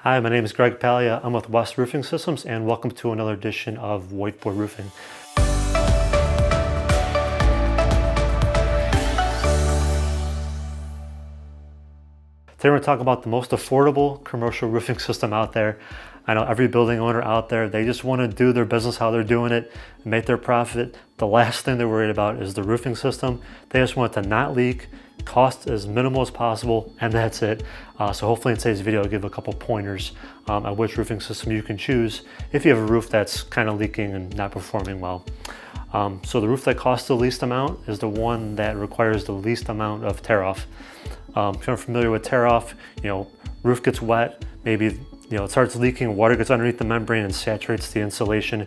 Hi, my name is Greg Palia. I'm with West Roofing Systems, and welcome to another edition of Whiteboard Roofing. Today we're going to talk about the most affordable commercial roofing system out there. I know every building owner out there, they just want to do their business how they're doing it, make their profit. The last thing they're worried about is the roofing system. They just want it to not leak, cost as minimal as possible, and that's it. So hopefully in today's video I'll give a couple pointers on which roofing system you can choose if you have a roof that's kind of leaking and not performing well. So the roof that costs the least amount is the one that requires the least amount of tear off. If you're familiar with tear off, roof gets wet, maybe it starts leaking, water gets underneath the membrane and saturates the insulation.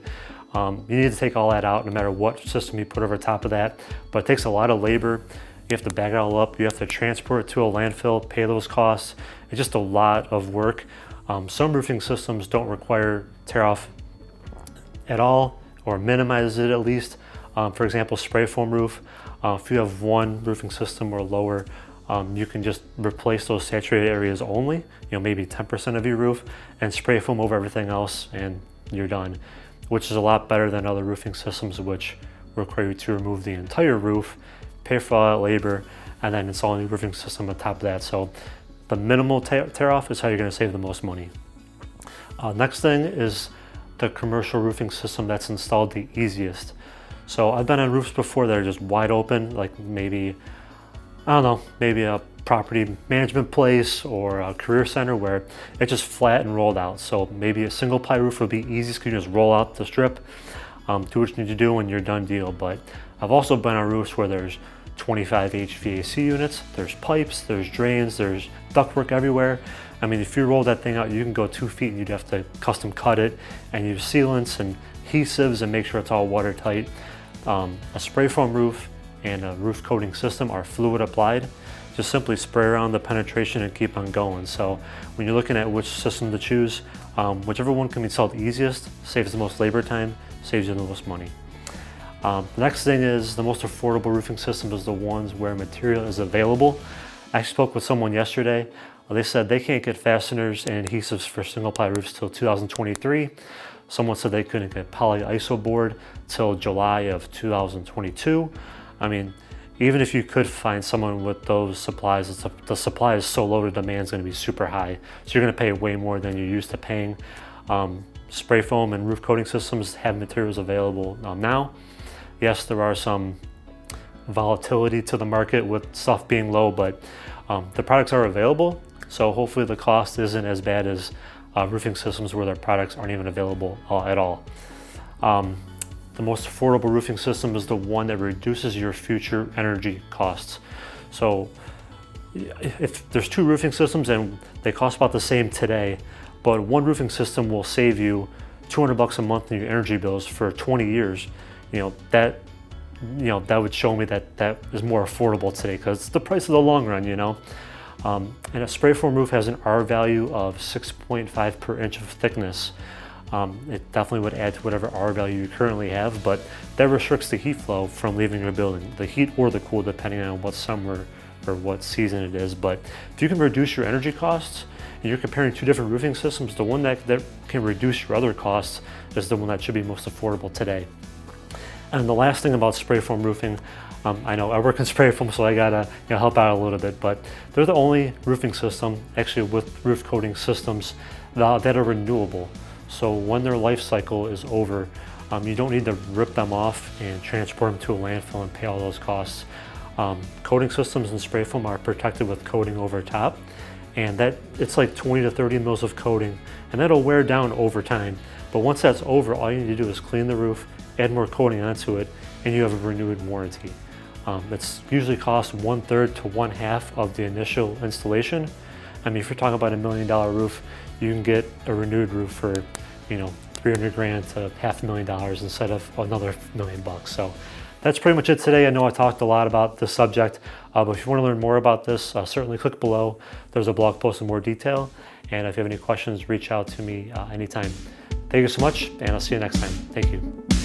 You need to take all that out no matter what system you put over top of that, but it takes a lot of labor. You have to bag it all up, you have to transport it to a landfill, pay those costs. It's just a lot of work. Some roofing systems don't require tear off at all, or minimize it at least. For example, spray foam roof. If you have one roofing system or lower, you can just replace those saturated areas only, maybe 10% of your roof, and spray foam over everything else and you're done, which is a lot better than other roofing systems which require you to remove the entire roof, pay for all that labor, and then install a new roofing system on top of that. So the minimal tear off is how you're going to save the most money. Next thing is the commercial roofing system that's installed the easiest. So I've been on roofs before that are just wide open, like maybe a property management place or a career center where it's just flat and rolled out. So maybe a single ply roof would be easiest because you just roll out the strip, do what you need to do, and you're done deal. But I've also been on roofs where there's 25 HVAC units, there's pipes, there's drains, there's ductwork everywhere. I mean, if you roll that thing out, you can go 2 feet and you'd have to custom cut it and use sealants and adhesives and make sure it's all watertight. A spray foam roof and a roof coating system are fluid applied. Just simply spray around the penetration and keep on going. So when you're looking at which system to choose, whichever one can be installed easiest, saves the most labor time, saves you the most money. The next thing is the most affordable roofing system is the ones where material is available. I spoke with someone yesterday. They said they can't get fasteners and adhesives for single ply roofs till 2023. Someone said they couldn't get polyiso board till July of 2022. I mean, even if you could find someone with those supplies, the supply is so low, the demand is going to be super high. So you're going to pay way more than you're used to paying. Spray foam and roof coating systems have materials available now. Yes, there are some volatility to the market with stuff being low, but the products are available. So hopefully the cost isn't as bad as roofing systems where their products aren't even available at all. The most affordable roofing system is the one that reduces your future energy costs. So if there's 2 roofing systems and they cost about the same today, but one roofing system will save you $200 a month in your energy bills for 20 years, that would show me that is more affordable today because it's the price of the long run, And a spray foam roof has an R value of 6.5 per inch of thickness. It definitely would add to whatever R value you currently have, but that restricts the heat flow from leaving your building, the heat or the cool, depending on what summer or what season it is. But if you can reduce your energy costs and you're comparing 2 different roofing systems, the one that can reduce your other costs is the one that should be most affordable today. And the last thing about spray foam roofing, I know I work in spray foam, so I gotta help out a little bit, but they're the only roofing system actually with roof coating systems that are renewable. So when their life cycle is over, you don't need to rip them off and transport them to a landfill and pay all those costs. Coating systems and spray foam are protected with coating over top, and it's like 20 to 30 mils of coating, and that'll wear down over time. But once that's over, all you need to do is clean the roof, add more coating onto it, and you have a renewed warranty. It's usually costs 1/3 to 1/2 of the initial installation. I mean, if you're talking about $1 million roof, you can get a renewed roof for, $300 grand to $500,000 instead of another $1 million. So that's pretty much it today. I know I talked a lot about this subject, but if you want to learn more about this, certainly click below. There's a blog post in more detail. And if you have any questions, reach out to me anytime. Thank you so much, and I'll see you next time. Thank you.